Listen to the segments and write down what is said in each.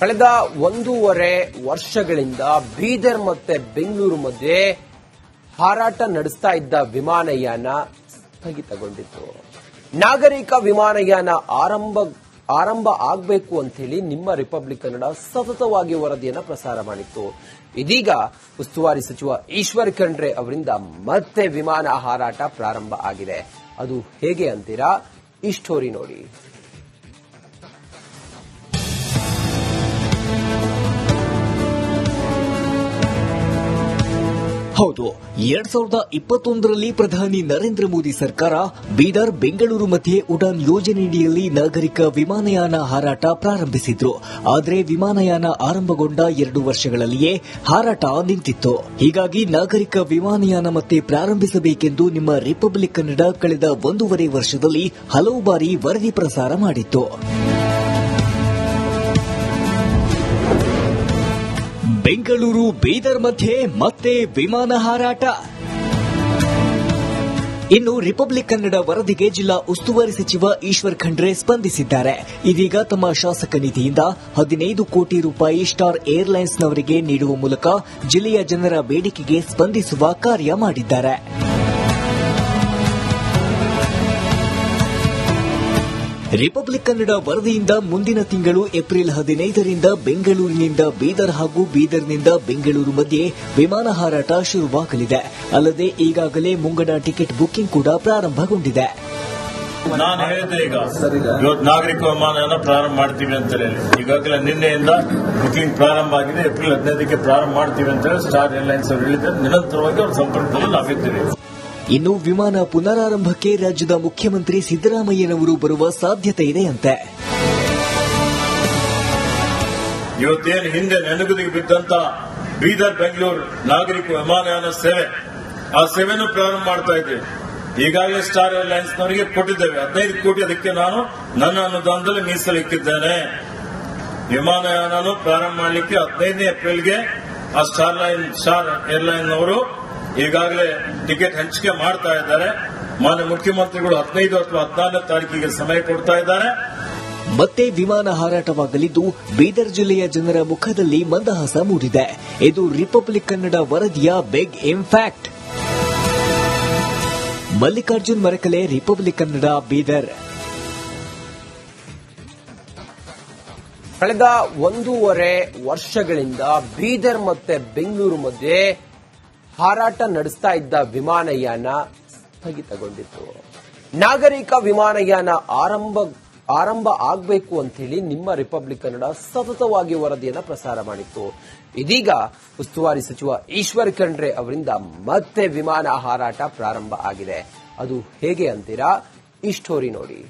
ಕಳೆದ 1.5 ವರ್ಷಗಳಿಂದ ಬೀದರ್ ಮತ್ತೆ ಬೆಂಗಳೂರು ಮಧ್ಯೆ ಹಾರಾಟ ನಡೆಸ್ತಾ ಇದ್ದ ವಿಮಾನಯಾನ ಸ್ಥಗಿತಗೊಂಡಿತ್ತು. ನಾಗರಿಕ ವಿಮಾನಯಾನ ಆರಂಭ ಆಗಬೇಕು ಅಂತ ಹೇಳಿ ನಿಮ್ಮ ರಿಪಬ್ಲಿಕ್ ಕನ್ನಡ ಸತತವಾಗಿ ವರದಿಯನ್ನು ಪ್ರಸಾರ ಮಾಡಿತ್ತು. ಇದೀಗ ಉಸ್ತುವಾರಿ ಸಚಿವ ಈಶ್ವರ್ ಖಂಡ್ರೆ ಅವರಿಂದ ಮತ್ತೆ ವಿಮಾನ ಹಾರಾಟ ಪ್ರಾರಂಭ ಆಗಿದೆ. ಅದು ಹೇಗೆ ಅಂತೀರಾ? ಈ ಸ್ಟೋರಿ ನೋಡಿ. ಹೌದು, 2021ರಲ್ಲಿ ಪ್ರಧಾನಿ ನರೇಂದ್ರ ಮೋದಿ ಸರ್ಕಾರ ಬೀದರ್ ಬೆಂಗಳೂರು ಮಧ್ಯೆ ಉಡಾನ್ ಯೋಜನೆಯಡಿಯಲ್ಲಿ ನಾಗರಿಕ ವಿಮಾನಯಾನ ಹಾರಾಟ ಪ್ರಾರಂಭಿಸಿದ್ರು. ಆದರೆ ವಿಮಾನಯಾನ ಆರಂಭಗೊಂಡ 2 ವರ್ಷಗಳಲ್ಲಿಯೇ ಹಾರಾಟ ನಿಂತಿತ್ತು. ಹೀಗಾಗಿ ನಾಗರಿಕ ವಿಮಾನಯಾನ ಮತ್ತೆ ಪ್ರಾರಂಭಿಸಬೇಕೆಂದು ನಿಮ್ಮ ರಿಪಬ್ಲಿಕ್ ಕನ್ನಡ ಕಳೆದ 1.5 ವರ್ಷದಲ್ಲಿ ಹಲವು ಬಾರಿ ವರದಿ ಪ್ರಸಾರ ಮಾಡಿತ್ತು. ಬೆಂಗಳೂರು ಬೀದರ್ ಮಧ್ಯೆ ಮತ್ತೆ ವಿಮಾನ ಹಾರಾಟ. ಇನ್ನು ರಿಪಬ್ಲಿಕ್ ಕನ್ನಡ ವರದಿಗೆ ಜಿಲ್ಲಾ ಉಸ್ತುವಾರಿ ಸಚಿವ ಈಶ್ವರ್ ಖಂಡ್ರೆ ಸ್ಪಂದಿಸಿದ್ದಾರೆ. ಇದೀಗ ತಮ್ಮ ಶಾಸಕ ನಿಧಿಯಿಂದ 15 ಕೋಟಿ ರೂಪಾಯಿ ಸ್ಟಾರ್ ಏರ್ಲೈನ್ಸ್ನವರಿಗೆ ನೀಡುವ ಮೂಲಕ ಜಿಲ್ಲೆಯ ಜನರ ಬೇಡಿಕೆಗೆ ಸ್ಪಂದಿಸುವ ಕಾರ್ಯ ಮಾಡಿದ್ದಾರೆ. ರಿಪಬ್ಲಿಕ್ ಕನ್ನಡ ವರದಿಯಿಂದ ಮುಂದಿನ ತಿಂಗಳು ಏಪ್ರಿಲ್ 15ರಿಂದ ಬೆಂಗಳೂರಿನಿಂದ ಬೀದರ್ ಹಾಗೂ ಬೀದರ್ನಿಂದ ಬೆಂಗಳೂರು ಮಧ್ಯೆ ವಿಮಾನ ಹಾರಾಟ ಶುರುವಾಗಲಿದೆ. ಅಲ್ಲದೆ ಈಗಾಗಲೇ ಮುಂಗಡ ಟಿಕೆಟ್ ಬುಕಿಂಗ್ ಕೂಡ ಪ್ರಾರಂಭಗೊಂಡಿದೆ. ನಾನು ಹೇಳಿದ್ದೆ ಇವತ್ತು ನಾಗರಿಕ ವಿಮಾನಯಾನ ಪ್ರಾರಂಭ ಮಾಡ್ತೀವಿ ಅಂತ ಹೇಳಿ ಈಗಾಗಲೇ ನಿನ್ನೆಯಿಂದ ಬುಕಿಂಗ್ ಪ್ರಾರಂಭ ಆಗಿದೆ. ಏಪ್ರಿಲ್ 15ಕ್ಕೆ ಪ್ರಾರಂಭ ಮಾಡ್ತೀವಿ ಅಂತ ಹೇಳಿ ಸ್ಟಾರ್ ಏರ್ಲೈನ್ಸ್ ಅವರು ಹೇಳಿದ್ದಾರೆ. ನಿರಂತರವಾಗಿ ಅವ್ರ ಸಂಪರ್ಕದಲ್ಲಿ ನಾವಿದ್ದೀವಿ. ಇನ್ನು ವಿಮಾನ ಪುನರಾರಂಭಕ್ಕೆ ರಾಜ್ಯದ ಮುಖ್ಯಮಂತ್ರಿ ಸಿದ್ದರಾಮಯ್ಯನವರು ಬರುವ ಸಾಧ್ಯತೆ ಇದೆಯಂತೆ. ಇವತ್ತೇನು ಹಿಂದೆ ನೆನಗುದಿಗೆ ಬಿದ್ದಂತ ಬೀದರ್ ಬೆಂಗಳೂರು ನಾಗರಿಕ ವಿಮಾನಯಾನ ಸೇವೆ, ಆ ಸೇವೆನೂ ಪ್ರಾರಂಭ ಮಾಡ್ತಾ ಇದ್ದೇವೆ. ಈಗಾಗಲೇ ಸ್ಟಾರ್ ಏರ್ಲೈನ್ಸ್ನವರಿಗೆ ಕೊಟ್ಟಿದ್ದೇವೆ 15 ಕೋಟಿ. ಅದಕ್ಕೆ ನಾನು ನನ್ನ ಅನುದಾನದಲ್ಲಿ ಮೀಸಲಿಕ್ಕಿದ್ದೇನೆ. ವಿಮಾನಯಾನನು ಪ್ರಾರಂಭ ಮಾಡಲಿಕ್ಕೆ 15ನೇ ಏಪ್ರಿಲ್ಗೆ ಆ ಸ್ಟಾರ್ ಏರ್ಲೈನ್ ಅವರು ಈಗಾಗಲೇ ಟಿಕೆಟ್ ಹಂಚಿಕೆ ಮಾಡ್ತಾ ಇದ್ದಾರೆ. ಮಾನ್ಯ ಮುಖ್ಯಮಂತ್ರಿಗಳು 15 ಅಥವಾ 14ನೇ ತಾರೀಕಿಗೆ ಸಮಯ ಕೊಡ್ತಾ ಇದ್ದಾರೆ. ಮತ್ತೆ ವಿಮಾನ ಹಾರಾಟವಾಗಲಿದ್ದು ಬೀದರ್ ಜಿಲ್ಲೆಯ ಜನರ ಮುಖದಲ್ಲಿ ಮಂದಹಾಸ ಮೂಡಿದೆ. ಇದು ರಿಪಬ್ಲಿಕ್ ಕನ್ನಡ ವರದಿಯ big impact. Mallikarjun Marakale, Republic Kannada, Bidar. ಕಳೆದ 1.5 ವರ್ಷಗಳಿಂದ ಬೀದರ್ ಮತ್ತೆ ಬೆಂಗಳೂರು ಮಧ್ಯೆ ಹಾರಾಟ ನಡೆಸ್ತಾ ಇದ್ದ ವಿಮಾನಯಾನ ಸ್ಥಗಿತಗೊಂಡಿತ್ತು. ನಾಗರಿಕ ವಿಮಾನಯಾನ ಆರಂಭ ಆಗಬೇಕು ಅಂತ ಹೇಳಿ ನಿಮ್ಮ ರಿಪಬ್ಲಿಕ್ ಕನ್ನಡ ಸತತವಾಗಿ ವರದಿಯನ್ನು ಪ್ರಸಾರ ಮಾಡಿತ್ತು. ಇದೀಗ ಉಸ್ತುವಾರಿ ಸಚಿವ ಈಶ್ವರ್ ಖಂಡ್ರೆ ಅವರಿಂದ ಮತ್ತೆ ವಿಮಾನ ಹಾರಾಟ ಪ್ರಾರಂಭ ಆಗಿದೆ. ಅದು ಹೇಗೆ ಅಂತೀರಾ? ಈ ಸ್ಟೋರಿ ನೋಡಿ.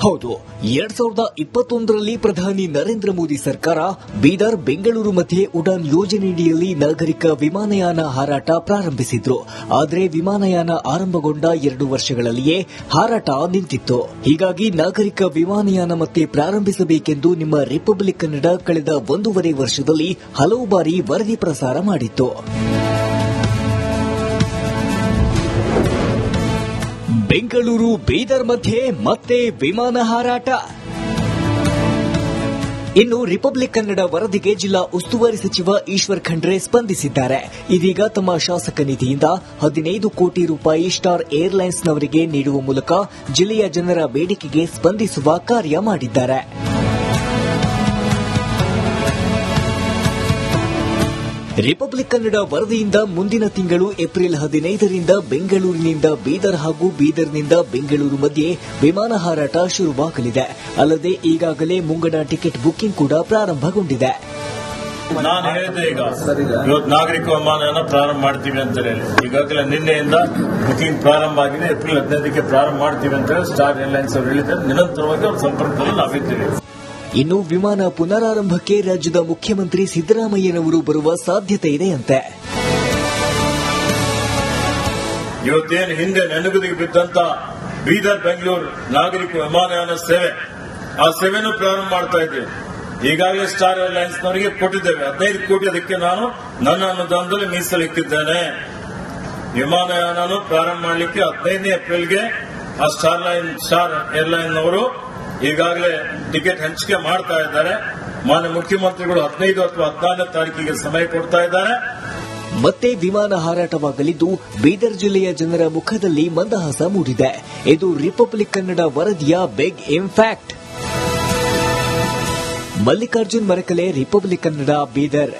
ಹೌದು, 2021ರಲ್ಲಿ ಪ್ರಧಾನಿ ನರೇಂದ್ರ ಮೋದಿ ಸರ್ಕಾರ ಬೀದರ್ ಬೆಂಗಳೂರು ಮಧ್ಯೆ ಉಡಾನ್ ಯೋಜನೆಯಡಿಯಲ್ಲಿ ನಾಗರಿಕ ವಿಮಾನಯಾನ ಹಾರಾಟ ಪ್ರಾರಂಭಿಸಿದ್ರು. ಆದರೆ ವಿಮಾನಯಾನ ಆರಂಭಗೊಂಡ 2 ವರ್ಷಗಳಲ್ಲಿಯೇ ಹಾರಾಟ ನಿಂತಿತ್ತು. ಹೀಗಾಗಿ ನಾಗರಿಕ ವಿಮಾನಯಾನ ಮತ್ತೆ ಪ್ರಾರಂಭಿಸಬೇಕೆಂದು ನಿಮ್ಮ ರಿಪಬ್ಲಿಕ್ ಕನ್ನಡ ಕಳೆದ 1.5 ವರ್ಷದಲ್ಲಿ ಹಲವು ಬಾರಿ ವರದಿ ಪ್ರಸಾರ ಮಾಡಿತ್ತು. ಬೆಂಗಳೂರು ಬೀದರ್ ಮಧ್ಯೆ ಮತ್ತೆ ವಿಮಾನ ಹಾರಾಟ. ಇನ್ನು ರಿಪಬ್ಲಿಕ್ ಕನ್ನಡ ವರದಿಗೆ ಜಿಲ್ಲಾ ಉಸ್ತುವಾರಿ ಸಚಿವ ಈಶ್ವರ್ ಖಂಡ್ರೆ ಸ್ಪಂದಿಸಿದ್ದಾರೆ. ಇದೀಗ ತಮ್ಮ ಶಾಸಕ ನಿಧಿಯಿಂದ 15 ಕೋಟಿ ರೂಪಾಯಿ ಸ್ಟಾರ್ ಏರ್ಲೈನ್ಸ್ನವರಿಗೆ ನೀಡುವ ಮೂಲಕ ಜಿಲ್ಲೆಯ ಜನರ ಬೇಡಿಕೆಗೆ ಸ್ಪಂದಿಸುವ ಕಾರ್ಯ ಮಾಡಿದ್ದಾರೆ. ರಿಪಬ್ಲಿಕ್ ಕನ್ನಡ ವರದಿಯಿಂದ ಮುಂದಿನ ತಿಂಗಳು ಏಪ್ರಿಲ್ 15ರಿಂದ ಬೆಂಗಳೂರಿನಿಂದ ಬೀದರ್ ಹಾಗೂ ಬೀದರ್ನಿಂದ ಬೆಂಗಳೂರು ಮಧ್ಯೆ ವಿಮಾನ ಹಾರಾಟ ಶುರುವಾಗಲಿದೆ. ಅಲ್ಲದೆ ಈಗಾಗಲೇ ಮುಂಗಡ ಟಿಕೆಟ್ ಬುಕಿಂಗ್ ಕೂಡ ಪ್ರಾರಂಭಗೊಂಡಿದೆ. ನಾನು ಹೇಳಿದ್ದೆ ಇವತ್ತು ನಾಗರಿಕ ವಿಮಾನಯಾನ ಪ್ರಾರಂಭ ಮಾಡ್ತೀವಿ ಅಂತ ಹೇಳಿ ಈಗಾಗಲೇ ನಿನ್ನೆಯಿಂದ ಬುಕಿಂಗ್ ಪ್ರಾರಂಭ ಆಗಿದೆ. ಏಪ್ರಿಲ್ 15ಕ್ಕೆ ಪ್ರಾರಂಭ ಮಾಡ್ತೀವಿ ಅಂತ ಹೇಳಿ ಸ್ಟಾರ್ ಏರ್ಲೈನ್ಸ್ ಅವರು ಹೇಳಿದ್ದಾರೆ. ನಿರಂತರವಾಗಿ ಅವ್ರ ಸಂಪರ್ಕದಲ್ಲಿ ನಾವಿದ್ದೀವಿ. ಇನ್ನು ವಿಮಾನ ಪುನರಾರಂಭಕ್ಕೆ ರಾಜ್ಯದ ಮುಖ್ಯಮಂತ್ರಿ ಸಿದ್ದರಾಮಯ್ಯನವರು ಬರುವ ಸಾಧ್ಯತೆ ಇದೆಯಂತೆ. ಇವತ್ತೇನು ಹಿಂದೆ ನೆನಗುದಿಗೆ ಬಿದ್ದಂತ ಬೀದರ್ ಬೆಂಗಳೂರು ನಾಗರಿಕ ವಿಮಾನಯಾನ ಸೇವೆ, ಆ ಸೇವೆನೂ ಪ್ರಾರಂಭ ಮಾಡ್ತಾ ಇದ್ದೇವೆ. ಈಗಾಗಲೇ ಸ್ಟಾರ್ ಏರ್ಲೈನ್ಸ್ನವರಿಗೆ ಕೊಟ್ಟಿದ್ದೇವೆ 15 ಕೋಟಿ. ಅದಕ್ಕೆ ನಾನು ನನ್ನ ಅನುದಾನದಲ್ಲಿ ಮೀಸಲಿಕ್ಕಿದ್ದೇನೆ. ವಿಮಾನಯಾನನೂ ಪ್ರಾರಂಭ ಮಾಡಲಿಕ್ಕೆ 15ನೇ ಏಪ್ರಿಲ್ಗೆ ಆ ಸ್ಟಾರ್ ಏರ್ಲೈನ್ ಅವರು ಈಗಾಗಲೇ ಟಿಕೆಟ್ ಹಂಚಿಕೆ ಮಾಡ್ತಾ ಇದ್ದಾರೆ. ಮಾನ್ಯ ಮುಖ್ಯಮಂತ್ರಿಗಳು 15 ಅಥವಾ 14ನೇ ತಾರೀಕಿಗೆ ಸಮಯ ಕೊಡ್ತಾ ಇದ್ದಾರೆ. ಮತ್ತೆ ವಿಮಾನ ಹಾರಾಟವಾಗಲಿದ್ದು ಬೀದರ್ ಜಿಲ್ಲೆಯ ಜನರ ಮುಖದಲ್ಲಿ ಮಂದಹಾಸ ಮೂಡಿದೆ. ಇದು ರಿಪಬ್ಲಿಕ್ ಕನ್ನಡ ವರದಿಯ big impact. Mallikarjun Marakale, Republic Kannada, Bidar.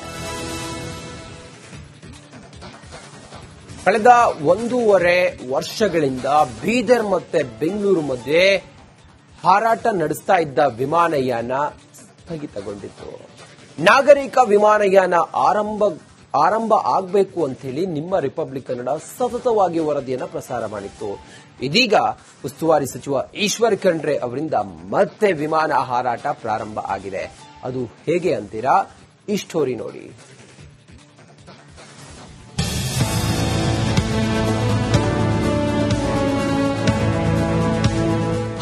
ಕಳೆದ 1.5 ವರ್ಷಗಳಿಂದ ಬೀದರ್ ಮತ್ತೆ ಬೆಂಗಳೂರು ಮಧ್ಯೆ ಹಾರಾಟ ನಡೆಸ್ತಾ ಇದ್ದ ವಿಮಾನಯಾನ ಸ್ಥಗಿತಗೊಂಡಿತ್ತು. ನಾಗರಿಕ ವಿಮಾನಯಾನ ಆರಂಭ ಆಗಬೇಕು ಅಂತ ಹೇಳಿ ನಿಮ್ಮ ರಿಪಬ್ಲಿಕ್ ಕನ್ನಡ ಸತತವಾಗಿ ವರದಿಯನ್ನು ಪ್ರಸಾರ ಮಾಡಿತ್ತು. ಇದೀಗ ಉಸ್ತುವಾರಿ ಸಚಿವ ಈಶ್ವರ್ ಖಂಡ್ರೆ ಅವರಿಂದ ಮತ್ತೆ ವಿಮಾನ ಹಾರಾಟ ಪ್ರಾರಂಭ ಆಗಿದೆ. ಅದು ಹೇಗೆ ಅಂತೀರಾ? ಈ ಸ್ಟೋರಿ ನೋಡಿ.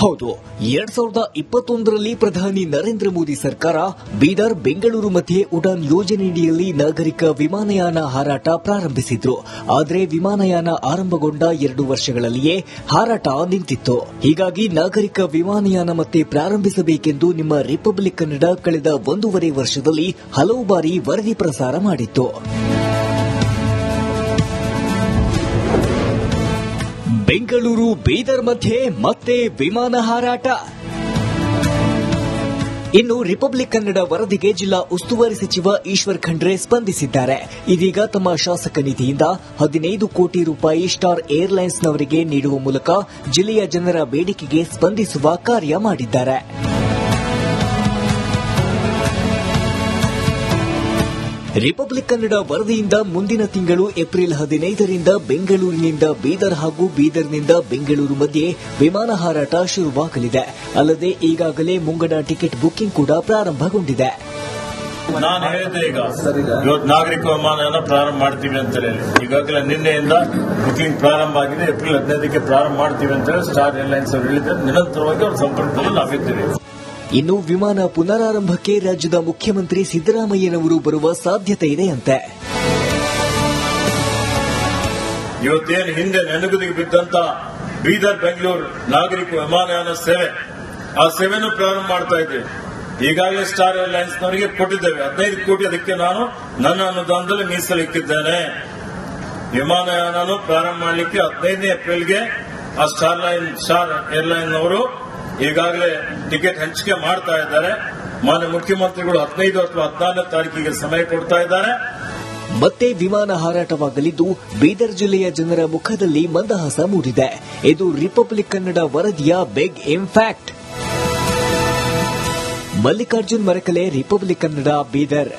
ಹೌದು, 2021ರಲ್ಲಿ ಪ್ರಧಾನಿ ನರೇಂದ್ರ ಮೋದಿ ಸರ್ಕಾರ ಬೀದರ್ ಬೆಂಗಳೂರು ಮಧ್ಯೆ ಉಡಾನ್ ಯೋಜನೆಯಡಿಯಲ್ಲಿ ನಾಗರಿಕ ವಿಮಾನಯಾನ ಹಾರಾಟ ಪ್ರಾರಂಭಿಸಿದ್ರು. ಆದರೆ ವಿಮಾನಯಾನ ಆರಂಭಗೊಂಡ 2 ವರ್ಷಗಳಲ್ಲಿಯೇ ಹಾರಾಟ ನಿಂತಿತ್ತು. ಹೀಗಾಗಿ ನಾಗರಿಕ ವಿಮಾನಯಾನ ಮತ್ತೆ ಪ್ರಾರಂಭಿಸಬೇಕೆಂದು ನಿಮ್ಮ ರಿಪಬ್ಲಿಕ್ ಕನ್ನಡ ಕಳೆದ 1.5 ವರ್ಷದಲ್ಲಿ ಹಲವು ಬಾರಿ ವರದಿ ಪ್ರಸಾರ ಮಾಡಿತ್ತು. ಬೆಂಗಳೂರು ಬೀದರ್ ಮಧ್ಯೆ ಮತ್ತೆ ವಿಮಾನ ಹಾರಾಟ. ಇನ್ನು ರಿಪಬ್ಲಿಕ್ ಕನ್ನಡ ವರದಿಗೆ ಜಿಲ್ಲಾ ಉಸ್ತುವಾರಿ ಸಚಿವ ಈಶ್ವರ್ ಖಂಡ್ರೆ ಸ್ಪಂದಿಸಿದ್ದಾರೆ. ಇದೀಗ ತಮ್ಮ ಶಾಸಕ ನಿಧಿಯಿಂದ 15 ಕೋಟಿ ರೂಪಾಯಿ ಸ್ಟಾರ್ ಏರ್ಲೈನ್ಸ್ನವರಿಗೆ ನೀಡುವ ಮೂಲಕ ಜಿಲ್ಲೆಯ ಜನರ ಬೇಡಿಕೆಗೆ ಸ್ಪಂದಿಸುವ ಕಾರ್ಯ ಮಾಡಿದ್ದಾರೆ. ರಿಪಬ್ಲಿಕ್ ಕನ್ನಡ ವರದಿಯಿಂದ ಮುಂದಿನ ತಿಂಗಳು ಏಪ್ರಿಲ್ 15ರಿಂದ ಬೆಂಗಳೂರಿನಿಂದ ಬೀದರ್ ಹಾಗೂ ಬೀದರ್ನಿಂದ ಬೆಂಗಳೂರು ಮಧ್ಯೆ ವಿಮಾನ ಹಾರಾಟ ಶುರುವಾಗಲಿದೆ. ಅಲ್ಲದೆ ಈಗಾಗಲೇ ಮುಂಗಡ ಟಿಕೆಟ್ ಬುಕಿಂಗ್ ಕೂಡ ಪ್ರಾರಂಭಗೊಂಡಿದೆ. ನಾನು ಹೇಳಿದ್ದೆ ಇವತ್ತು ನಾಗರಿಕ ವಿಮಾನಯಾನ ಪ್ರಾರಂಭ ಮಾಡ್ತೀವಿ ಅಂತ ಹೇಳಿ ಈಗಾಗಲೇ ನಿನ್ನೆಯಿಂದ ಬುಕಿಂಗ್ ಪ್ರಾರಂಭ ಆಗಿದೆ. ಏಪ್ರಿಲ್ 15ಕ್ಕೆ ಪ್ರಾರಂಭ ಮಾಡ್ತೀವಿ ಅಂತ ಹೇಳಿ ಸ್ಟಾರ್ ಏರ್ಲೈನ್ಸ್ ಅವರು ಹೇಳಿದ್ದಾರೆ. ನಿರಂತರವಾಗಿ ಅವ್ರ ಸಂಪರ್ಕದಲ್ಲಿ ನಾವಿದ್ದೀವಿ. ಇನ್ನು ವಿಮಾನ ಪುನರಾರಂಭಕ್ಕೆ ರಾಜ್ಯದ ಮುಖ್ಯಮಂತ್ರಿ ಸಿದ್ದರಾಮಯ್ಯನವರು ಬರುವ ಸಾಧ್ಯತೆ ಇದೆಯಂತೆ. ಇವತ್ತೇನು ಹಿಂದೆ ನೆನಗುದಿಗೆ ಬಿದ್ದಂತ ಬೀದರ್ ಬೆಂಗಳೂರು ನಾಗರಿಕ ವಿಮಾನಯಾನ ಸೇವೆ, ಆ ಸೇವೆನೂ ಪ್ರಾರಂಭ ಮಾಡ್ತಾ ಇದ್ದೇವೆ. ಈಗಾಗಲೇ ಸ್ಟಾರ್ ಏರ್ಲೈನ್ಸ್ ನವರಿಗೆ ಕೊಟ್ಟಿದ್ದೇವೆ 15 ಕೋಟಿ. ಅದಕ್ಕೆ ನಾನು ನನ್ನ ಅನುದಾನದಲ್ಲಿ ಮೀಸಲಿಕ್ಕಿದ್ದೇನೆ. ವಿಮಾನಯಾನನೂ ಪ್ರಾರಂಭ ಮಾಡಲಿಕ್ಕೆ 15ನೇ ಏಪ್ರಿಲ್ಗೆ ಆ ಸ್ಟಾರ್ ಏರ್ಲೈನ್ ಅವರು ಈಗಾಗಲೇ ಟಿಕೆಟ್ ಹಂಚಿಕೆ ಮಾಡ್ತಾ ಇದ್ದಾರೆ. ಮಾನ್ಯ ಮುಖ್ಯಮಂತ್ರಿಗಳು 15 ಅಥವಾ 14ನೇ ತಾರೀಕಿಗೆ ಸಮಯ ಕೊಡ್ತಾ ಇದ್ದಾರೆ. ಮತ್ತೆ ವಿಮಾನ ಹಾರಾಟವಾಗಲಿದ್ದು ಬೀದರ್ ಜಿಲ್ಲೆಯ ಜನರ ಮುಖದಲ್ಲಿ ಮಂದಹಾಸ ಮೂಡಿದೆ. ಇದು ರಿಪಬ್ಲಿಕ್ ಕನ್ನಡ ವರದಿಯ big impact. Mallikarjun Marakale, Republic Kannada, Bidar.